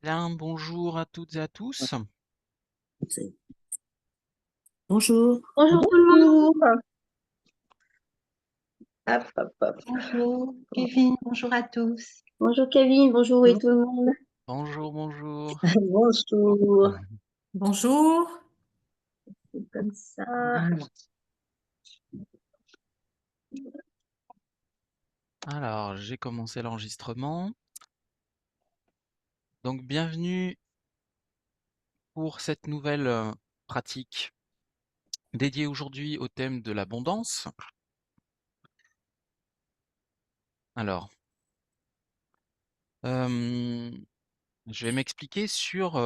Bien, bonjour à toutes et à tous. Bonjour. Bonjour tout le monde. Bonjour. Hop, hop, hop. Bonjour Kevin, bonjour à tous. Bonjour Kevin, bonjour et tout le monde. Bonjour, bonjour. Bonjour. Bonjour. C'est comme ça. Alors, j'ai commencé l'enregistrement. Donc, bienvenue pour cette nouvelle pratique dédiée aujourd'hui au thème de l'abondance. Alors, je vais m'expliquer sur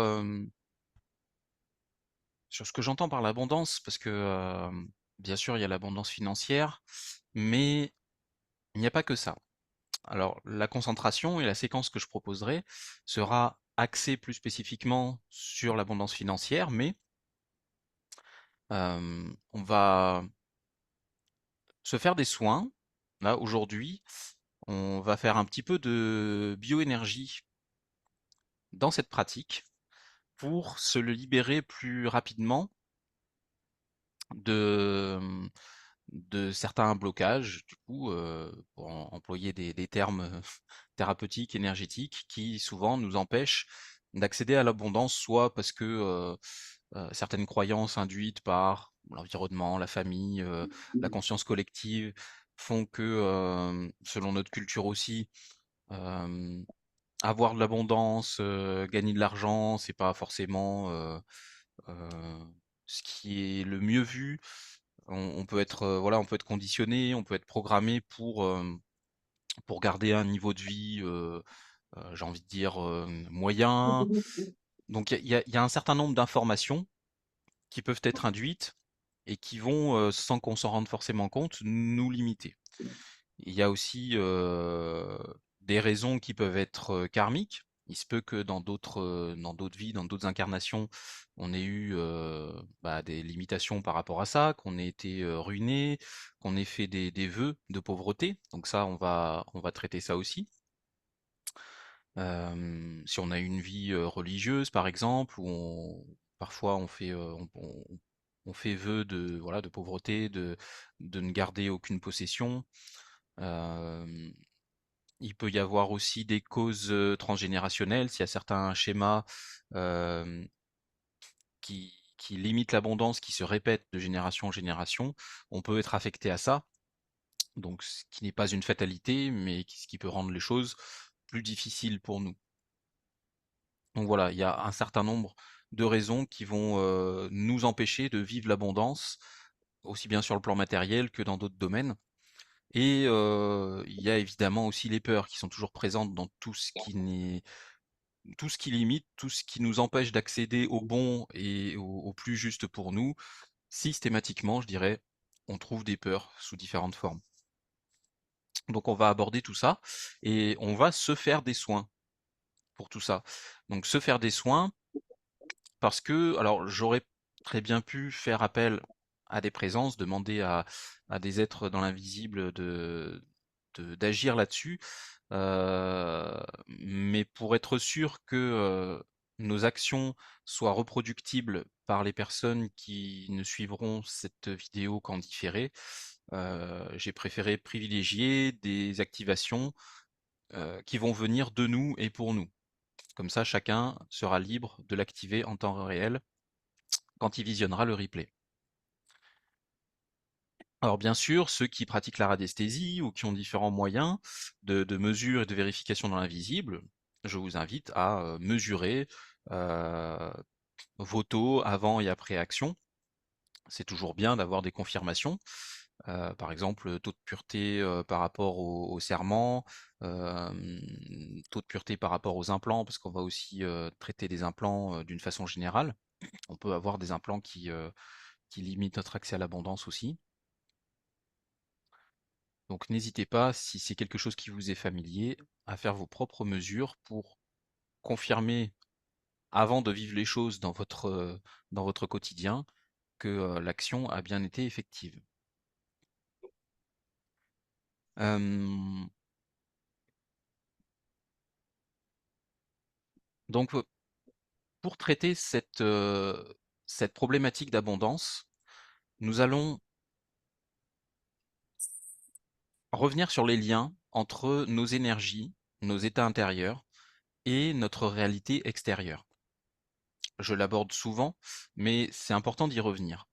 ce que j'entends par l'abondance, parce que bien sûr, il y a l'abondance financière, mais il n'y a pas que ça. Alors, la concentration et la séquence que je proposerai sera axée plus spécifiquement sur l'abondance financière, mais on va se faire des soins. Là, aujourd'hui, on va faire un petit peu de bioénergie dans cette pratique pour se le libérer plus rapidement de, de certains blocages, du coup, pour employer des termes thérapeutiques, énergétiques, qui souvent nous empêchent d'accéder à l'abondance, soit parce que certaines croyances induites par l'environnement, la famille, la conscience collective font que, selon notre culture aussi, euh, avoir de l'abondance, gagner de l'argent, c'est pas forcément ce qui est le mieux vu. On peut être, voilà, on peut être conditionné, on peut être programmé pour garder un niveau de vie, j'ai envie de dire, moyen. Donc il y a un certain nombre d'informations qui peuvent être induites et qui vont, sans qu'on s'en rende forcément compte, nous limiter. Il y a aussi, des raisons qui peuvent être, karmiques. Il se peut que dans d'autres vies, dans d'autres incarnations, on ait eu, des limitations par rapport à ça, qu'on ait été, ruinés, qu'on ait fait des vœux de pauvreté. Donc ça, on va traiter ça aussi. Si on a eu une vie, religieuse par exemple, où parfois on fait, on fait vœu de, voilà, de pauvreté, de ne garder aucune possession. Hem, il peut y avoir aussi des causes, transgénérationnelles. S'il y a certains schémas, hem, qui limitent l'abondance, qui se répètent de génération en génération, on peut être affecté à ça. Donc ce qui n'est pas une fatalité, mais ce qui peut rendre les choses plus difficiles pour nous. Donc voilà, il y a un certain nombre de raisons qui vont, nous empêcher de vivre l'abondance, aussi bien sur le plan matériel que dans d'autres domaines. Et il y a évidemment aussi les peurs qui sont toujours présentes dans tout ce qui limite, tout ce qui nous empêche d'accéder au bon et au plus juste pour nous. Systématiquement, je dirais, on trouve des peurs sous différentes formes. Donc on va aborder tout ça et on va se faire des soins pour tout ça. Donc se faire des soins parce que, alors j'aurais très bien pu faire appel à des présences, demander à des êtres dans l'invisible d'agir là-dessus. Mais pour être sûr que nos actions soient reproductibles par les personnes qui ne suivront cette vidéo qu'en différé, j'ai préféré privilégier des activations qui vont venir de nous et pour nous. Comme ça, chacun sera libre de l'activer en temps réel quand il visionnera le replay. Alors bien sûr, ceux qui pratiquent la radiesthésie ou qui ont différents moyens de mesure et de vérification dans l'invisible, je vous invite à mesurer euh, vos taux avant et après action. C'est toujours bien d'avoir des confirmations. Par exemple, taux de pureté par rapport au serment, euh, taux de pureté par rapport aux implants, parce qu'on va aussi traiter des implants d'une façon générale. On peut avoir des implants qui limitent notre accès à l'abondance aussi. Donc n'hésitez pas, si c'est quelque chose qui vous est familier, à faire vos propres mesures pour confirmer, avant de vivre les choses dans votre quotidien, que l'action a bien été effective. Donc, pour traiter cette problématique d'abondance, nous allons revenir sur les liens entre nos énergies, nos états intérieurs et notre réalité extérieure. Je l'aborde souvent, mais c'est important d'y revenir.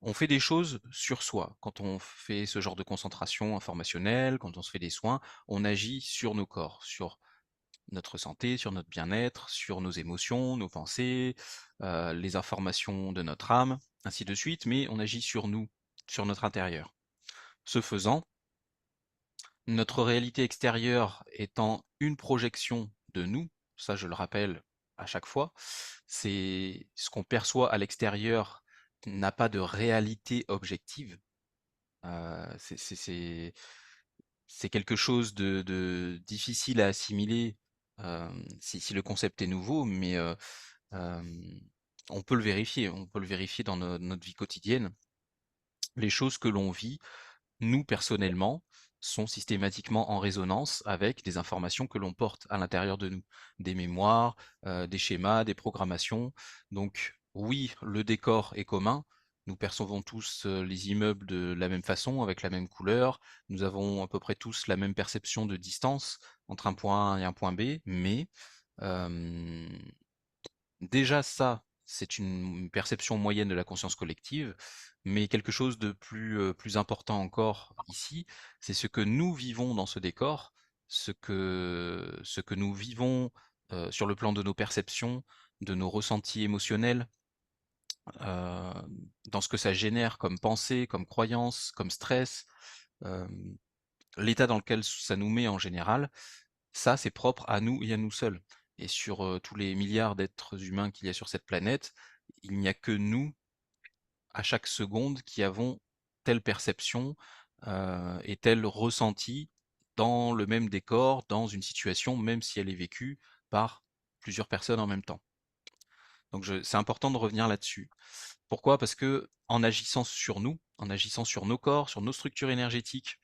On fait des choses sur soi. Quand on fait ce genre de concentration informationnelle, quand on se fait des soins, on agit sur nos corps, sur notre santé, sur notre bien-être, sur nos émotions, nos pensées, les informations de notre âme, ainsi de suite, mais on agit sur nous, sur notre intérieur. Ce faisant, notre réalité extérieure étant une projection de nous, ça je le rappelle à chaque fois, c'est ce qu'on perçoit à l'extérieur n'a pas de réalité objective. C'est quelque chose de difficile à assimiler si le concept est nouveau, mais on peut le vérifier. On peut le vérifier dans notre vie quotidienne. Les choses que l'on vit, nous personnellement, sont systématiquement en résonance avec des informations que l'on porte à l'intérieur de nous, des mémoires, des schémas, des programmations. Donc oui, le décor est commun. Nous percevons tous les immeubles de la même façon, avec la même couleur. Nous avons à peu près tous la même perception de distance entre un point A et un point B, mais euh, déjà ça, c'est une perception moyenne de la conscience collective, mais quelque chose de plus important encore ici, c'est ce que nous vivons dans ce décor, ce que nous vivons sur le plan de nos perceptions, de nos ressentis émotionnels, euh, dans ce que ça génère comme pensée, comme croyance, comme stress, euh, l'état dans lequel ça nous met en général, ça c'est propre à nous et à nous seuls. Et sur tous les milliards d'êtres humains qu'il y a sur cette planète, il n'y a que nous, à chaque seconde, qui avons telle perception et tel ressenti dans le même décor, dans une situation, même si elle est vécue par plusieurs personnes en même temps. Donc c'est important de revenir là-dessus. Pourquoi? Parce que en agissant sur nous, en agissant sur nos corps, sur nos structures énergétiques,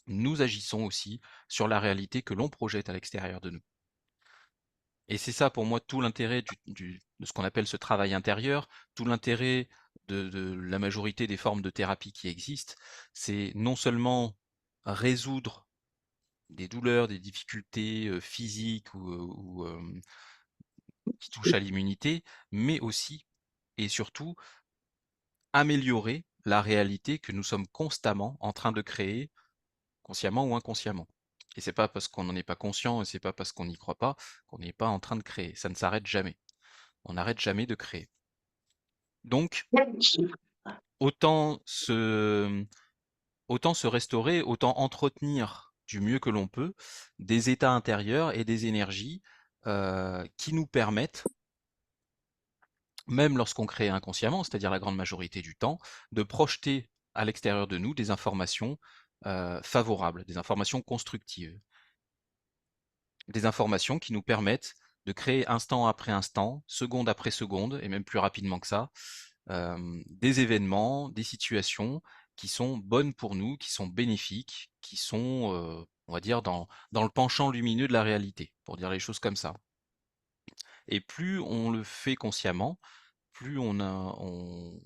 nous agissons aussi sur la réalité que l'on projette à l'extérieur de nous. Et c'est ça pour moi tout l'intérêt de ce qu'on appelle ce travail intérieur, tout l'intérêt de la majorité des formes de thérapie qui existent, c'est non seulement résoudre des douleurs, des difficultés physiques ou qui touchent à l'immunité, mais aussi et surtout améliorer la réalité que nous sommes constamment en train de créer, consciemment ou inconsciemment. Et c'est pas parce qu'on n'en est pas conscient et c'est pas parce qu'on n'y croit pas qu'on n'est pas en train de créer. Ça ne s'arrête jamais. On n'arrête jamais de créer. Donc, autant se, autant se restaurer, autant entretenir du mieux que l'on peut des états intérieurs et des énergies qui nous permettent, même lorsqu'on crée inconsciemment, c'est-à-dire la grande majorité du temps, de projeter à l'extérieur de nous des informations favorables, des informations constructives, des informations qui nous permettent de créer instant après instant, seconde après seconde, et même plus rapidement que ça, des événements, des situations qui sont bonnes pour nous, qui sont bénéfiques, qui sont, on va dire, dans le penchant lumineux de la réalité, pour dire les choses comme ça. Et plus on le fait consciemment, plus on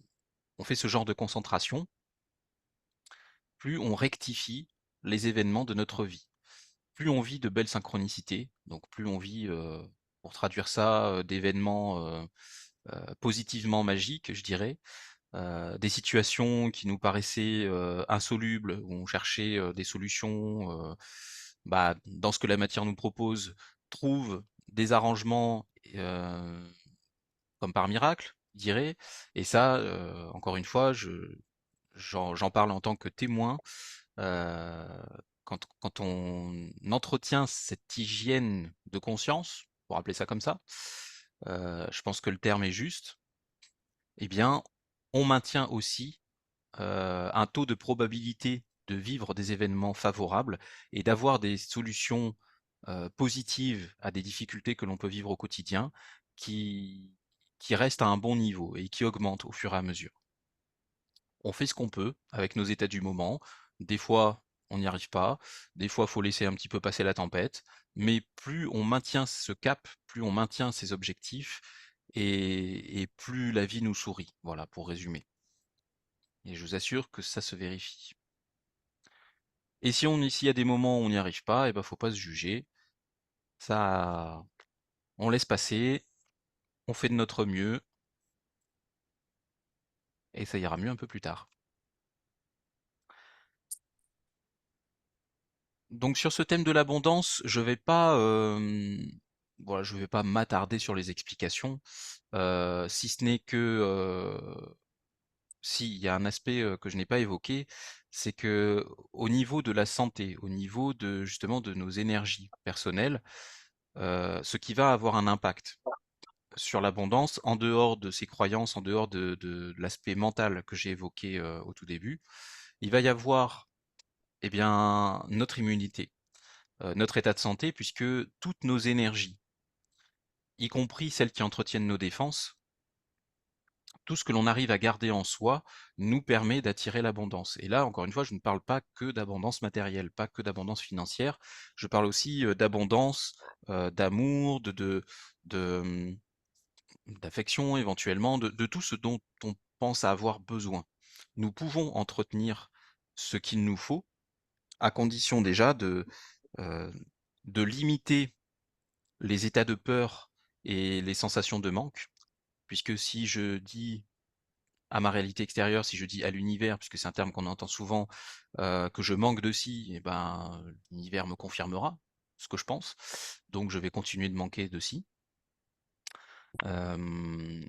fait ce genre de concentration, plus on rectifie les événements de notre vie. Plus on vit de belles synchronicités, donc plus on vit, pour traduire ça, d'événements positivement magiques, je dirais, des situations qui nous paraissaient insolubles, où on cherchait des solutions, bah, dans ce que la matière nous propose, trouve des arrangements comme par miracle, je dirais. Et ça, encore une fois, j'en parle en tant que témoin. euh, quand on entretient cette hygiène de conscience, pour appeler ça comme ça, je pense que le terme est juste, eh bien, on maintient aussi un taux de probabilité de vivre des événements favorables et d'avoir des solutions positives à des difficultés que l'on peut vivre au quotidien qui, qui restent à un bon niveau et qui augmentent au fur et à mesure. On fait ce qu'on peut avec nos états du moment. Des fois, on n'y arrive pas. Des fois, il faut laisser un petit peu passer la tempête. Mais plus on maintient ce cap, plus on maintient ses objectifs et plus la vie nous sourit. Voilà, pour résumer. Et je vous assure que ça se vérifie. Et s'il y a des moments où on n'y arrive pas, eh ben, faut pas se juger. Ça, on laisse passer, on fait de notre mieux, et ça ira mieux un peu plus tard. Donc sur ce thème de l'abondance, voilà, je vais pas m'attarder sur les explications, si ce n'est que si, il y a un aspect que je n'ai pas évoqué, c'est que au niveau de la santé, au niveau de justement de nos énergies personnelles, ce qui va avoir un impact sur l'abondance, en dehors de ces croyances, en dehors de l'aspect mental que j'ai évoqué au tout début, il va y avoir eh bien, notre immunité, notre état de santé, puisque toutes nos énergies, y compris celles qui entretiennent nos défenses, tout ce que l'on arrive à garder en soi nous permet d'attirer l'abondance. Et là, encore une fois, je ne parle pas que d'abondance matérielle, pas que d'abondance financière, je parle aussi d'abondance, d'amour, de, d'affection éventuellement, de tout ce dont on pense avoir besoin. Nous pouvons entretenir ce qu'il nous faut, à condition déjà euh, de limiter les états de peur et les sensations de manque, puisque si je dis à ma réalité extérieure, si je dis à l'univers, puisque c'est un terme qu'on entend souvent, que je manque de ci, et ben l'univers me confirmera ce que je pense, donc je vais continuer de manquer de ci.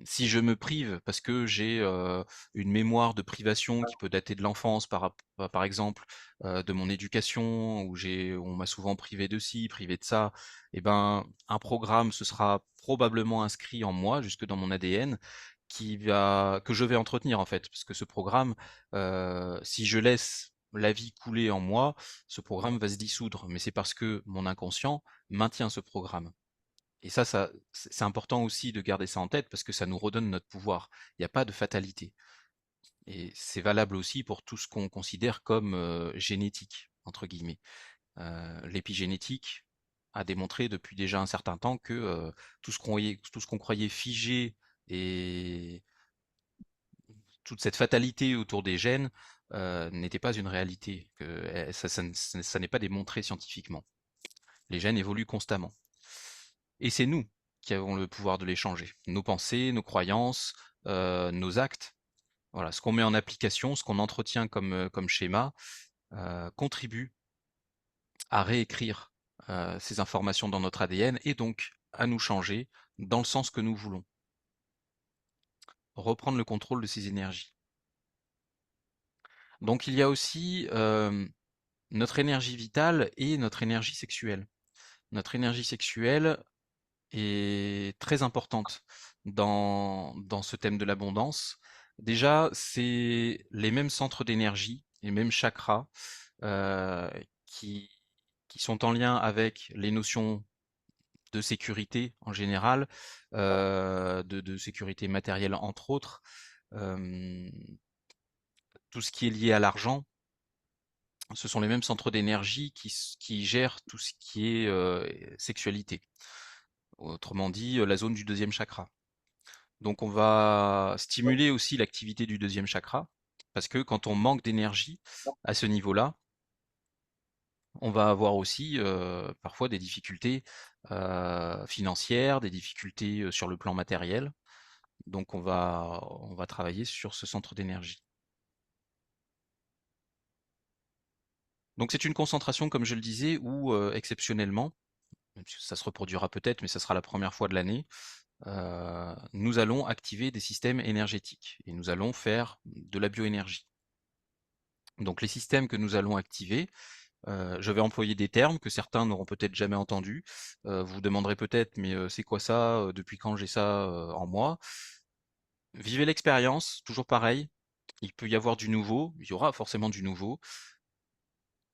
Si je me prive parce que j'ai une mémoire de privation qui peut dater de l'enfance, par exemple, de mon éducation, où on m'a souvent privé de ci, privé de ça, et ben un programme se sera probablement inscrit en moi, jusque dans mon ADN, que je vais entretenir en fait, parce que ce programme, si je laisse la vie couler en moi, ce programme va se dissoudre, mais c'est parce que mon inconscient maintient ce programme. Et ça, c'est important aussi de garder ça en tête parce que ça nous redonne notre pouvoir. Il n'y a pas de fatalité. Et c'est valable aussi pour tout ce qu'on considère comme génétique, entre guillemets. L'épigénétique a démontré depuis déjà un certain temps que tout ce qu'on croyait figé et toute cette fatalité autour des gènes n'était pas une réalité. Ça n'est pas démontré scientifiquement. Les gènes évoluent constamment. Et c'est nous qui avons le pouvoir de les changer. Nos pensées, nos croyances, nos actes. Voilà, ce qu'on met en application, ce qu'on entretient comme schéma, contribue à réécrire ces informations dans notre ADN et donc à nous changer dans le sens que nous voulons. Reprendre le contrôle de ces énergies. Donc il y a aussi notre énergie vitale et notre énergie sexuelle. Notre énergie sexuelle est très importante dans ce thème de l'abondance. Déjà, c'est les mêmes centres d'énergie, les mêmes chakras euh, qui, qui sont en lien avec les notions de sécurité en général, de sécurité matérielle entre autres, euh, tout ce qui est lié à l'argent. Ce sont les mêmes centres d'énergie qui gèrent tout ce qui est sexualité. Autrement dit, la zone du deuxième chakra. Donc on va stimuler aussi l'activité du deuxième chakra, parce que quand on manque d'énergie à ce niveau-là, on va avoir aussi parfois des difficultés financières, des difficultés sur le plan matériel. Donc on va travailler sur ce centre d'énergie. Donc c'est une concentration, comme je le disais, où exceptionnellement, même si ça se reproduira peut-être, mais ça sera la première fois de l'année, nous allons activer des systèmes énergétiques et nous allons faire de la bioénergie. Donc les systèmes que nous allons activer, je vais employer des termes que certains n'auront peut-être jamais entendus. Vous vous demanderez peut-être, mais c'est quoi ça? Depuis quand j'ai ça en moi? Vivez l'expérience, toujours pareil. Il peut y avoir du nouveau, il y aura forcément du nouveau.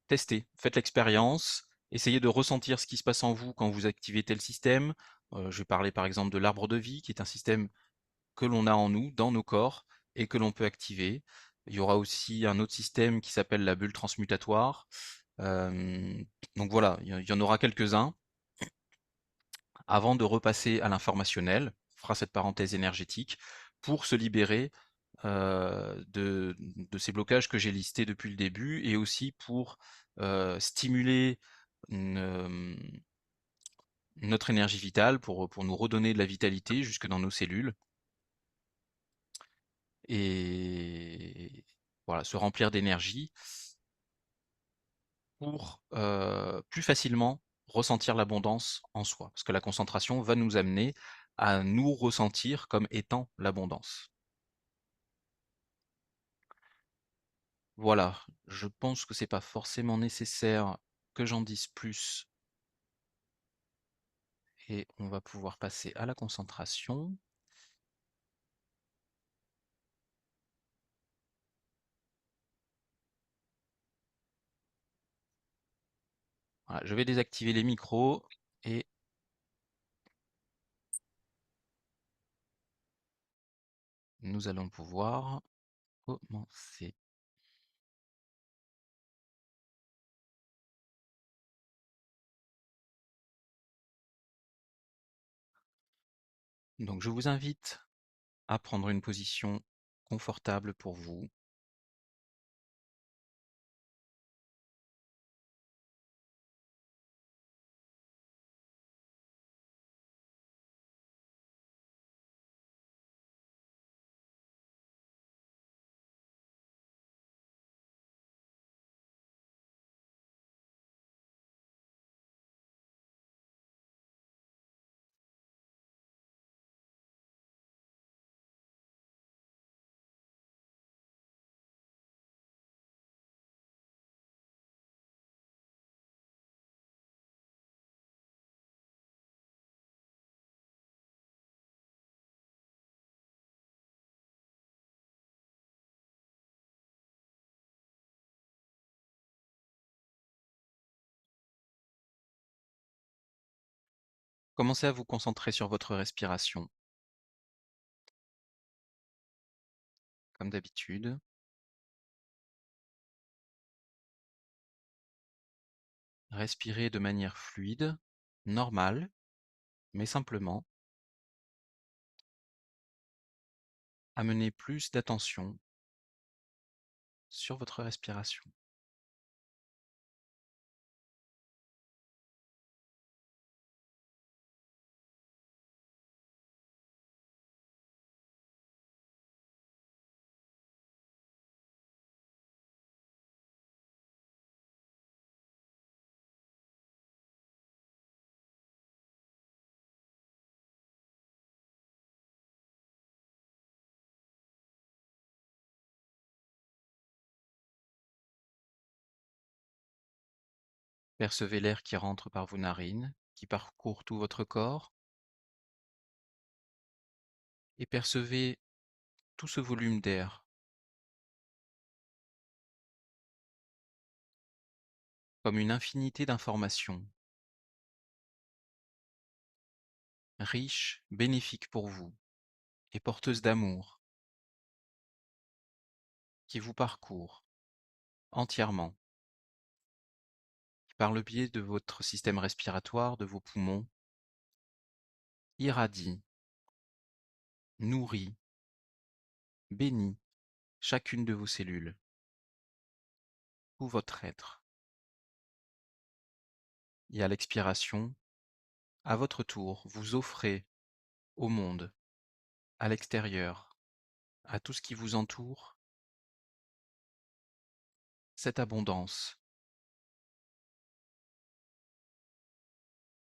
Testez, faites l'expérience, essayez de ressentir ce qui se passe en vous quand vous activez tel système. Je vais parler par exemple de l'arbre de vie, qui est un système que l'on a en nous, dans nos corps, et que l'on peut activer. Il y aura aussi un autre système qui s'appelle la bulle transmutatoire. Donc voilà, il y en aura quelques-uns avant de repasser à l'informationnel. On fera cette parenthèse énergétique pour se libérer de ces blocages que j'ai listés depuis le début et aussi pour stimuler notre énergie vitale, pour nous redonner de la vitalité jusque dans nos cellules et voilà, se remplir d'énergie pour plus facilement ressentir l'abondance en soi. Parce que la concentration va nous amener à nous ressentir comme étant l'abondance. Voilà, je pense que c'est pas forcément nécessaire que j'en dise plus et on va pouvoir passer à la concentration. Voilà, je vais désactiver les micros et nous allons pouvoir commencer. Donc je vous invite à prendre une position confortable pour vous. Commencez à vous concentrer sur votre respiration, comme d'habitude. Respirez de manière fluide, normale, mais simplement. Amenez plus d'attention sur votre respiration. Percevez l'air qui rentre par vos narines, qui parcourt tout votre corps, et percevez tout ce volume d'air comme une infinité d'informations, riches, bénéfiques pour vous, et porteuses d'amour, qui vous parcourent entièrement, qui par le biais de votre système respiratoire, de vos poumons, irradient, nourrit, bénit chacune de vos cellules, tout votre être. Et à l'expiration, à votre tour, vous offrez au monde, à l'extérieur, à tout ce qui vous entoure, cette abondance,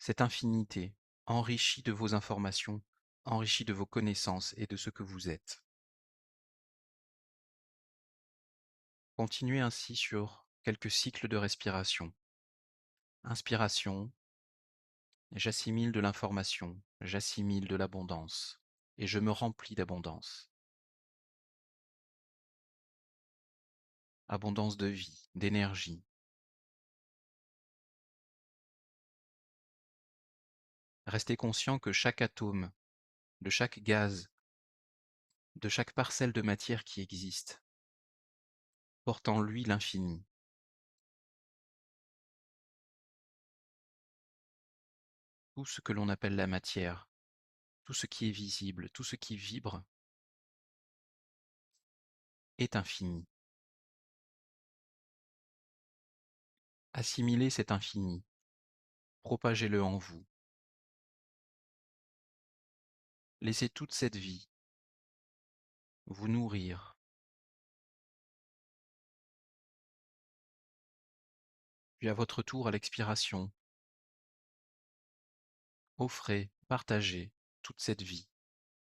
cette infinité, enrichie de vos informations, enrichie de vos connaissances et de ce que vous êtes. Continuez ainsi sur quelques cycles de respiration. Inspiration, j'assimile de l'information, j'assimile de l'abondance, et je me remplis d'abondance. Abondance de vie, d'énergie. Restez conscient que chaque atome, de chaque gaz, de chaque parcelle de matière qui existe, porte en lui l'infini. Tout ce que l'on appelle la matière, tout ce qui est visible, tout ce qui vibre est infini. Assimilez cet infini, propagez-le en vous. Laissez toute cette vie vous nourrir. Puis à votre tour, à l'expiration, offrez, partagez toute cette vie,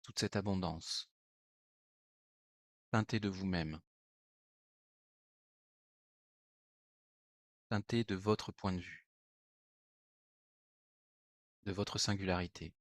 toute cette abondance. Teintez de vous-même, teintez de votre point de vue, de votre singularité.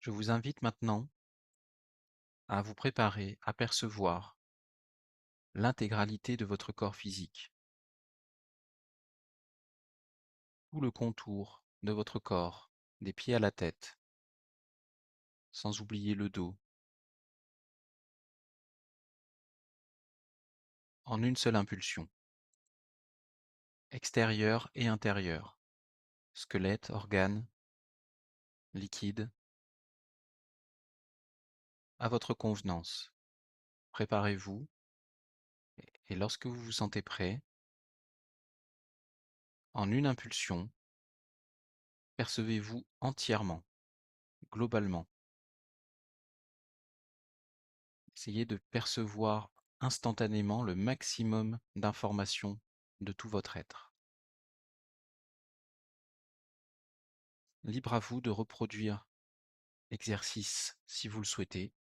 Je vous invite maintenant à vous préparer à percevoir l'intégralité de votre corps physique, tout le contour de votre corps, des pieds à la tête, sans oublier le dos, en une seule impulsion, extérieure et intérieure, squelette, organes, liquide, à votre convenance. Préparez-vous et lorsque vous vous sentez prêt, en une impulsion, percevez-vous entièrement, globalement. Essayez de percevoir instantanément le maximum d'informations de tout votre être. Libre à vous de reproduire l'exercice si vous le souhaitez.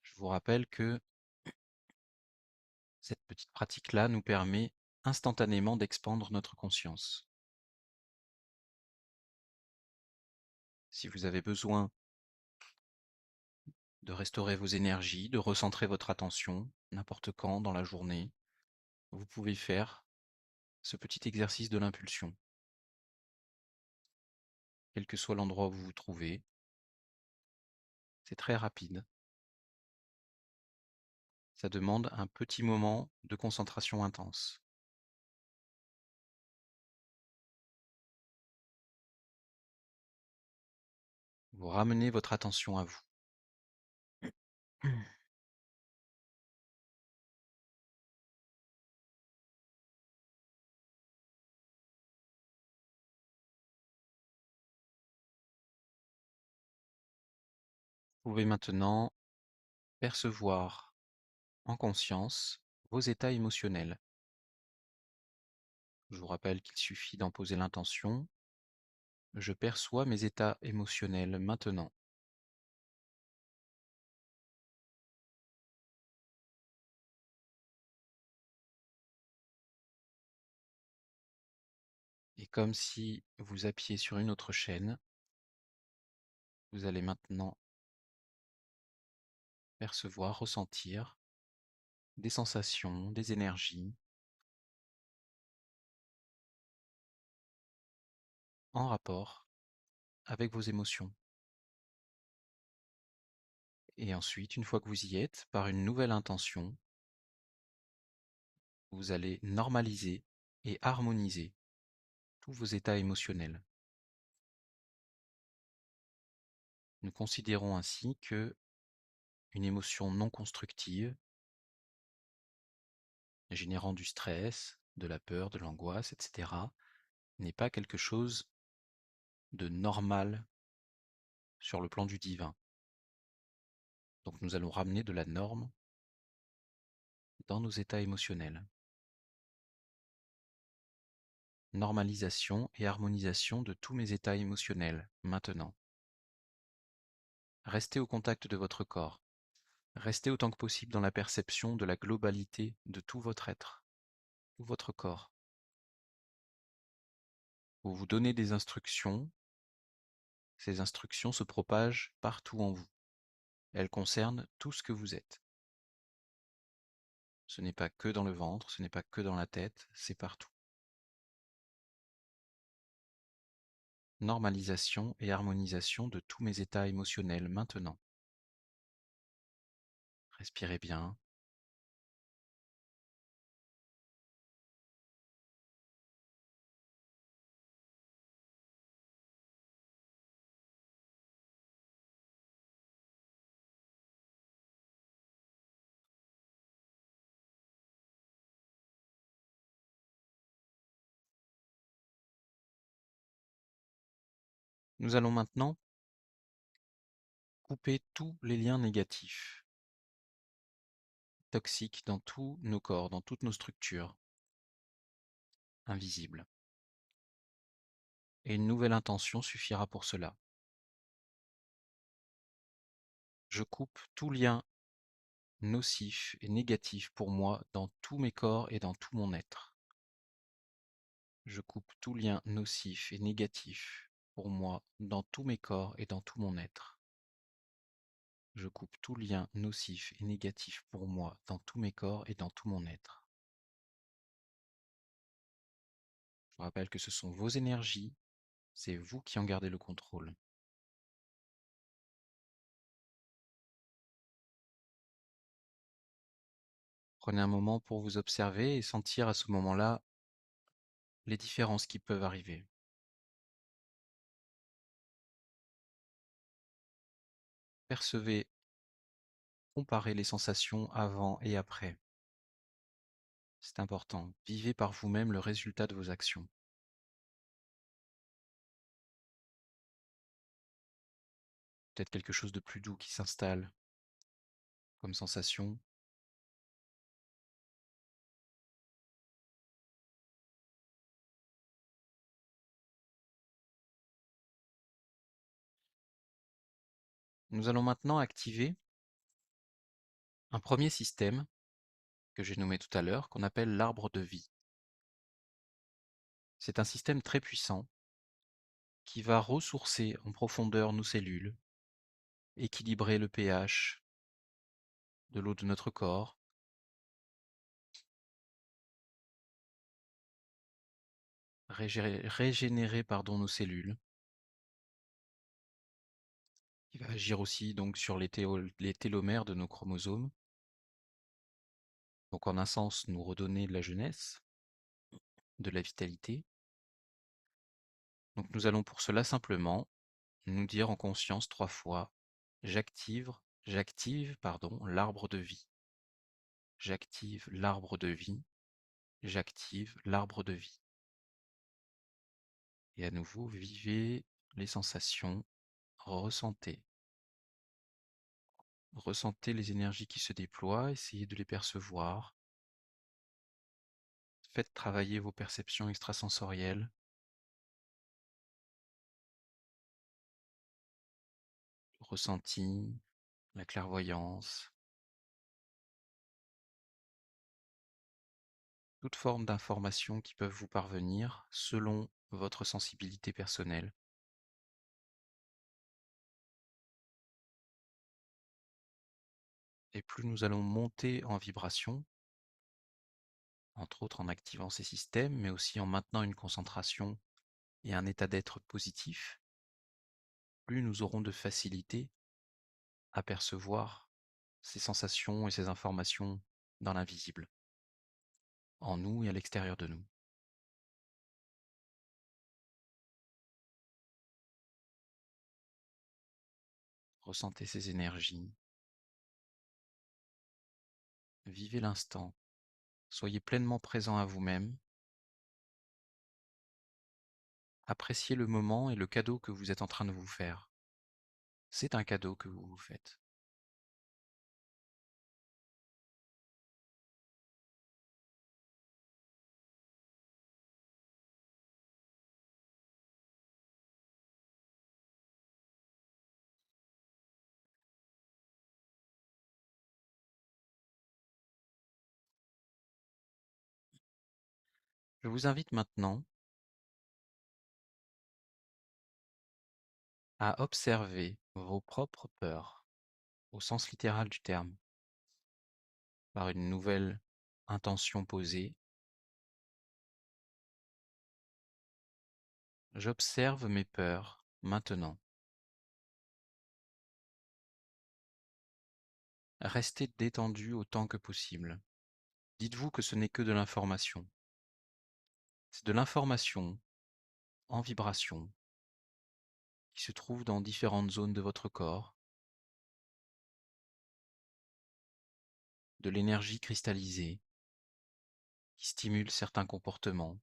Je vous rappelle que cette petite pratique-là nous permet instantanément d'expandre notre conscience. Si vous avez besoin de restaurer vos énergies, de recentrer votre attention, n'importe quand dans la journée, vous pouvez faire ce petit exercice de l'impulsion. Quel que soit l'endroit où vous vous trouvez, c'est très rapide. Ça demande un petit moment de concentration intense. Vous ramenez votre attention à vous. Vous pouvez maintenant percevoir en conscience vos états émotionnels. Je vous rappelle qu'il suffit d'en poser l'intention. Je perçois mes états émotionnels maintenant. Et comme si vous appuyiez sur une autre chaîne, vous allez maintenant percevoir, ressentir des sensations, des énergies en rapport avec vos émotions. Et ensuite, une fois que vous y êtes, par une nouvelle intention, vous allez normaliser et harmoniser tous vos états émotionnels. Nous considérons ainsi que une émotion non constructive, générant du stress, de la peur, de l'angoisse, etc., n'est pas quelque chose de normal sur le plan du divin. Donc nous allons ramener de la norme dans nos états émotionnels. Normalisation et harmonisation de tous mes états émotionnels, maintenant. Restez au contact de votre corps. Restez autant que possible dans la perception de la globalité de tout votre être, tout votre corps. Vous vous donnez des instructions Ces instructions se propagent partout en vous. Elles concernent tout ce que vous êtes. Ce n'est pas que dans le ventre, ce n'est pas que dans la tête, c'est partout. Normalisation et harmonisation de tous mes états émotionnels maintenant. Respirez bien. Nous allons maintenant couper tous les liens négatifs, toxiques dans tous nos corps, dans toutes nos structures, invisibles. Et une nouvelle intention suffira pour cela. Je coupe tout lien nocif et négatif pour moi dans tous mes corps et dans tout mon être. Je coupe tout lien nocif et négatif pour moi dans tous mes corps et dans tout mon être. Je coupe tout lien nocif et négatif pour moi dans tous mes corps et dans tout mon être. Je vous rappelle que ce sont vos énergies, c'est vous qui en gardez le contrôle. Prenez un moment pour vous observer et sentir à ce moment-là les différences qui peuvent arriver. Percevez, comparez les sensations avant et après. C'est important. Vivez par vous-même le résultat de vos actions. Peut-être quelque chose de plus doux qui s'installe comme sensation. Nous allons maintenant activer un premier système que j'ai nommé tout à l'heure, qu'on appelle l'arbre de vie. C'est un système très puissant qui va ressourcer en profondeur nos cellules, équilibrer le pH de l'eau de notre corps, régénérer nos cellules. Il va agir aussi donc sur les télomères de nos chromosomes. Donc en un sens, nous redonner de la jeunesse, de la vitalité. Donc nous allons pour cela simplement nous dire en conscience 3 fois: j'active l'arbre de vie. J'active l'arbre de vie. J'active l'arbre de vie. Et à nouveau, vivez les sensations, ressentez. Ressentez les énergies qui se déploient, essayez de les percevoir. Faites travailler vos perceptions extrasensorielles. Le ressenti, la clairvoyance, toute forme d'informations qui peuvent vous parvenir selon votre sensibilité personnelle. Et plus nous allons monter en vibration, entre autres en activant ces systèmes, mais aussi en maintenant une concentration et un état d'être positif, plus nous aurons de facilité à percevoir ces sensations et ces informations dans l'invisible, en nous et à l'extérieur de nous. Ressentez ces énergies, vivez l'instant, soyez pleinement présent à vous-même, appréciez le moment et le cadeau que vous êtes en train de vous faire. C'est un cadeau que vous vous faites. Je vous invite maintenant à observer vos propres peurs, au sens littéral du terme, par une nouvelle intention posée. J'observe mes peurs maintenant. Restez détendu autant que possible. Dites-vous que ce n'est que de l'information. C'est de l'information en vibration qui se trouve dans différentes zones de votre corps, de l'énergie cristallisée qui stimule certains comportements,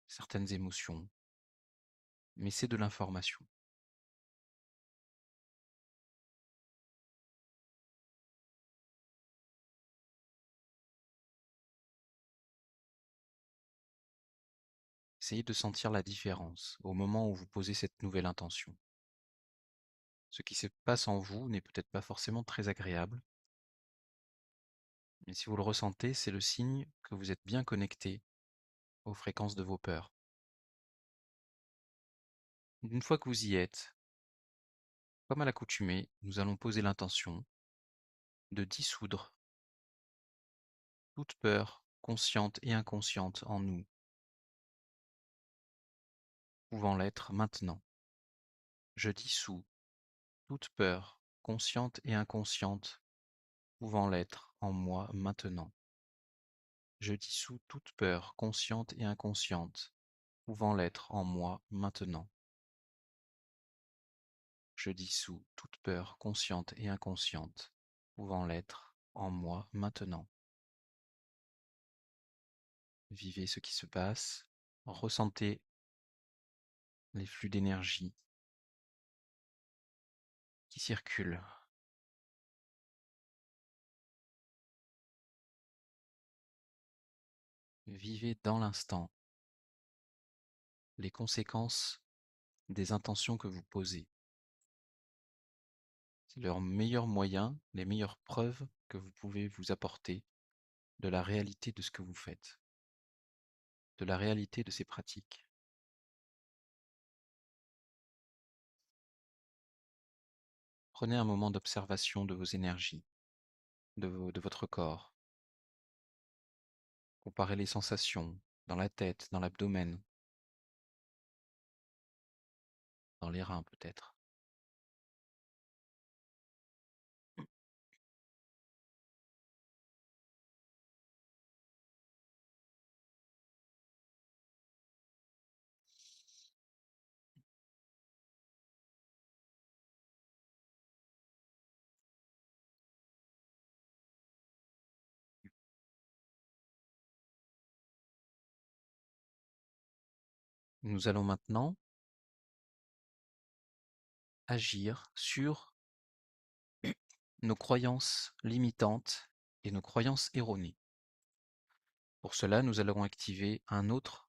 certaines émotions, mais c'est de l'information. Essayez de sentir la différence au moment où vous posez cette nouvelle intention. Ce qui se passe en vous n'est peut-être pas forcément très agréable, mais si vous le ressentez, c'est le signe que vous êtes bien connecté aux fréquences de vos peurs. Une fois que vous y êtes, comme à l'accoutumée, nous allons poser l'intention de dissoudre toute peur, consciente et inconsciente en nous, pouvant l'être maintenant. Je dissous toute peur, consciente et inconsciente, pouvant l'être en moi maintenant. Je dissous toute peur, consciente et inconsciente, pouvant l'être en moi maintenant. Je dissous toute peur, consciente et inconsciente, pouvant l'être en moi maintenant. Vivez ce qui se passe, ressentez les flux d'énergie qui circulent. Vivez dans l'instant les conséquences des intentions que vous posez. C'est leur meilleur moyen, les meilleures preuves que vous pouvez vous apporter de la réalité de ce que vous faites, de la réalité de ces pratiques. Prenez un moment d'observation de vos énergies, de votre corps. Comparez les sensations dans la tête, dans l'abdomen, dans les reins peut-être. Nous allons maintenant agir sur nos croyances limitantes et nos croyances erronées. Pour cela, nous allons activer un autre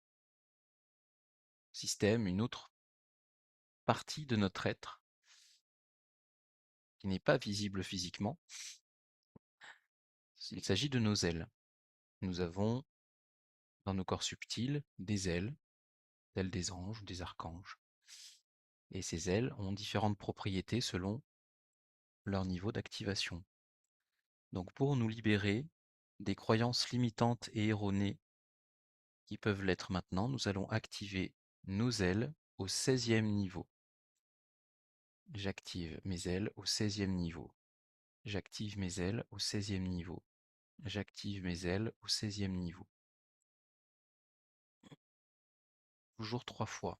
système, une autre partie de notre être qui n'est pas visible physiquement. Il s'agit de nos ailes. Nous avons dans nos corps subtils des ailes, telles des anges, des archanges. Et ces ailes ont différentes propriétés selon leur niveau d'activation. Donc pour nous libérer des croyances limitantes et erronées qui peuvent l'être maintenant, nous allons activer nos ailes au 16e niveau. J'active mes ailes au 16e niveau. J'active mes ailes au 16e niveau. J'active mes ailes au 16e niveau. Toujours 3 fois.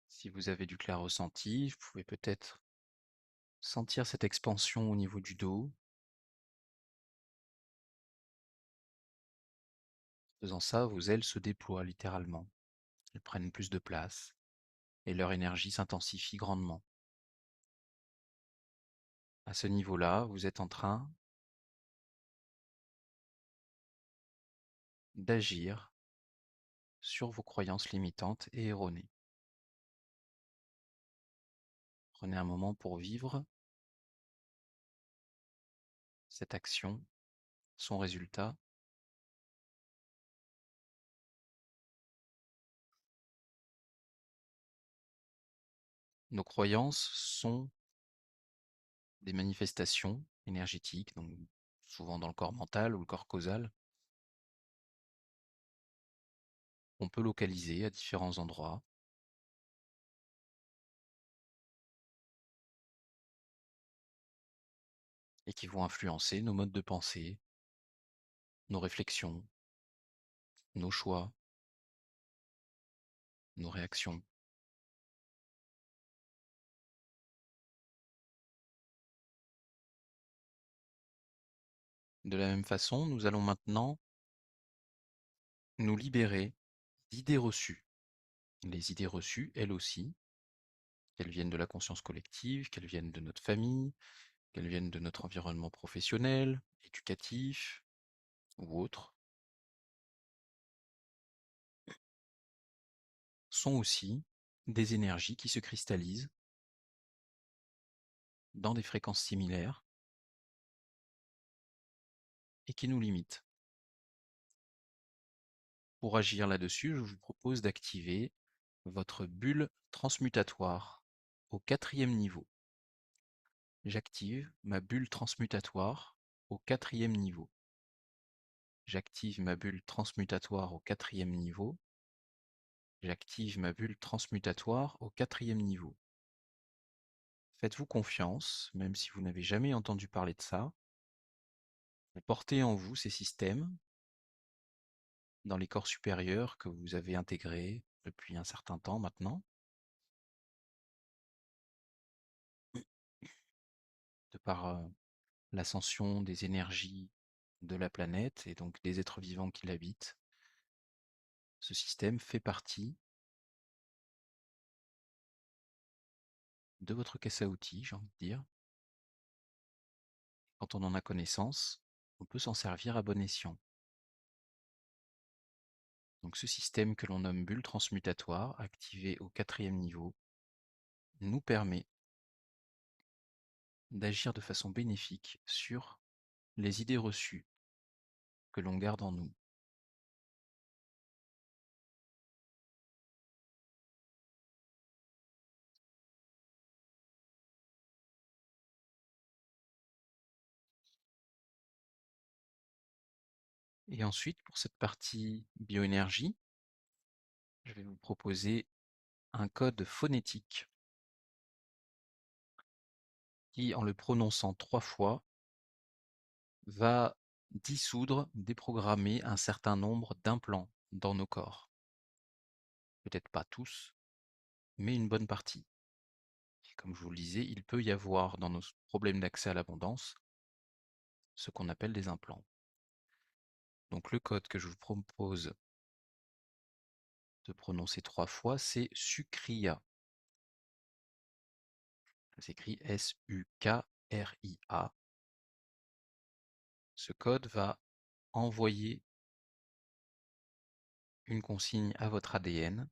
Si vous avez du clair ressenti, vous pouvez peut-être sentir cette expansion au niveau du dos. En faisant ça, vos ailes se déploient littéralement. Elles prennent plus de place et leur énergie s'intensifie grandement. À ce niveau-là, vous êtes en train d'agir sur vos croyances limitantes et erronées. Prenez un moment pour vivre cette action son résultat. Nos croyances sont des manifestations énergétiques, donc souvent dans le corps mental ou le corps causal, qu'on peut localiser à différents endroits. Et qui vont influencer nos modes de pensée, nos réflexions, nos choix, nos réactions. De la même façon, nous allons maintenant nous libérer d'idées reçues. Les idées reçues, elles aussi, qu'elles viennent de la conscience collective, qu'elles viennent de notre famille, qu'elles viennent de notre environnement professionnel, éducatif ou autre, sont aussi des énergies qui se cristallisent dans des fréquences similaires et qui nous limitent. Pour agir là-dessus, je vous propose d'activer votre bulle transmutatoire au 4e niveau. J'active ma bulle transmutatoire au 4e niveau. J'active ma bulle transmutatoire au 4e niveau. J'active ma bulle transmutatoire au 4e niveau. Faites-vous confiance, même si vous n'avez jamais entendu parler de ça. Vous portez en vous ces systèmes dans les corps supérieurs que vous avez intégrés depuis un certain temps maintenant, de par l'ascension des énergies de la planète et donc des êtres vivants qui l'habitent. Ce système fait partie de votre caisse à outils, j'ai envie de dire. Quand on en a connaissance, on peut s'en servir à bon escient. Donc ce système que l'on nomme bulle transmutatoire, activé au 4e niveau, nous permet d'agir de façon bénéfique sur les idées reçues que l'on garde en nous. Et ensuite, pour cette partie bioénergie, je vais vous proposer un code phonétique qui, en le prononçant 3 fois, va dissoudre, déprogrammer un certain nombre d'implants dans nos corps. Peut-être pas tous, mais une bonne partie. Et comme je vous le disais, il peut y avoir dans nos problèmes d'accès à l'abondance ce qu'on appelle des implants. Donc le code que je vous propose de prononcer 3 fois, c'est Sukriya. Ça s'écrit S-U-K-R-I-A. Ce code va envoyer une consigne à votre ADN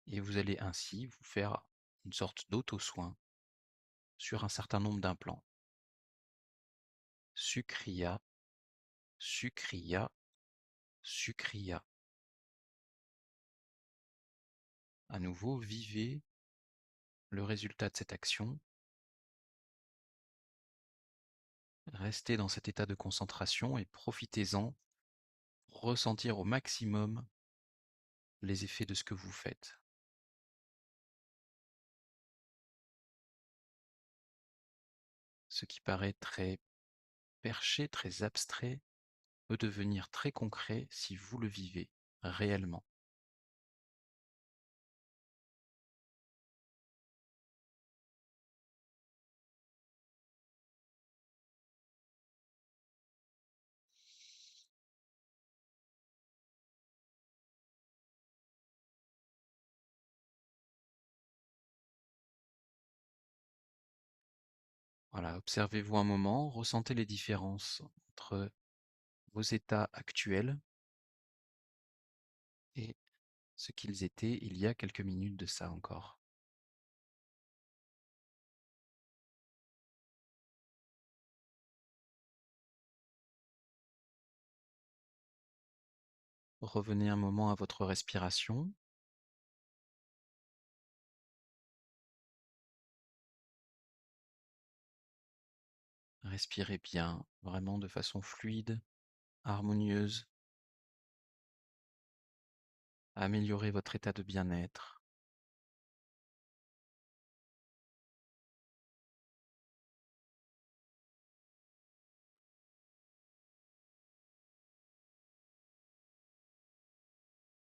et vous allez ainsi vous faire une sorte d'auto-soin sur un certain nombre d'implants. Sukriya, Sukriya, Sukriya. À nouveau, vivez le résultat de cette action. Restez dans cet état de concentration et profitez-en pour ressentir au maximum les effets de ce que vous faites. Ce qui paraît très perché, très abstrait, peut devenir très concret si vous le vivez réellement. Voilà, observez-vous un moment, ressentez les différences entre vos états actuels et ce qu'ils étaient il y a quelques minutes de ça encore. Revenez un moment à votre respiration. Respirez bien, vraiment de façon fluide, harmonieuse. Améliorez votre état de bien-être.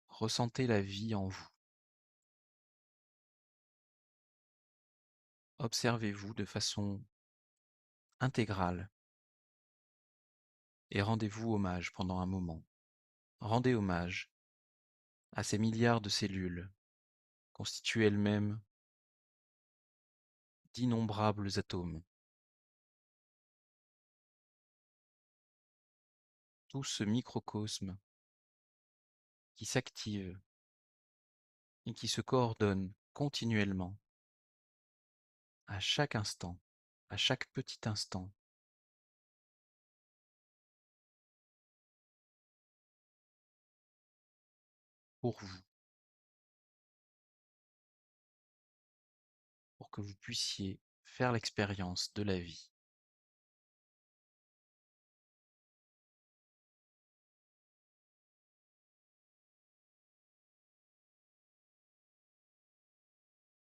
Ressentez la vie en vous. Observez-vous de façon intégrale et rendez-vous hommage pendant un moment. Rendez hommage à ces milliards de cellules, constituées elles-mêmes d'innombrables atomes. Tout ce microcosme qui s'active et qui se coordonne continuellement, à chaque instant, à chaque petit instant, pour vous, pour que vous puissiez faire l'expérience de la vie.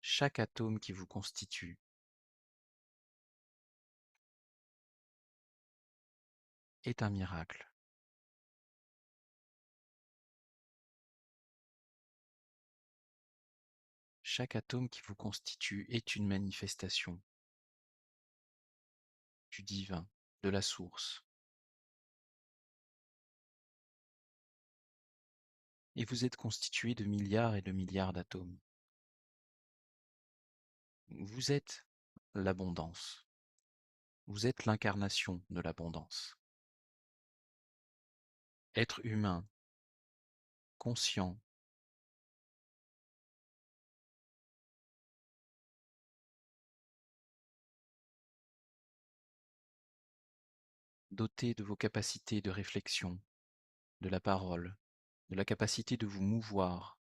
Chaque atome qui vous constitue est un miracle. Chaque atome qui vous constitue est une manifestation du divin, de la source. Et vous êtes constitué de milliards et de milliards d'atomes. Vous êtes l'abondance. Vous êtes l'incarnation de l'abondance. Être humain, conscient, doté de vos capacités de réflexion, de la parole, de la capacité de vous mouvoir,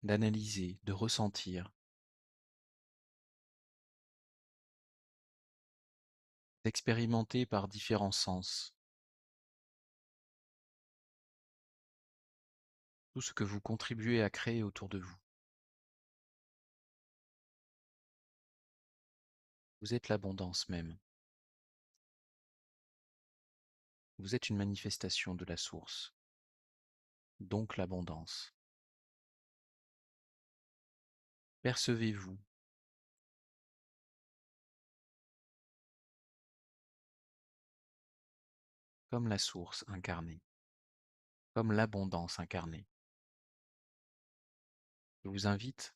d'analyser, de ressentir, d'expérimenter par différents sens tout ce que vous contribuez à créer autour de vous. Vous êtes l'abondance même. Vous êtes une manifestation de la source, donc l'abondance. Percevez-vous comme la source incarnée, comme l'abondance incarnée. Je vous invite,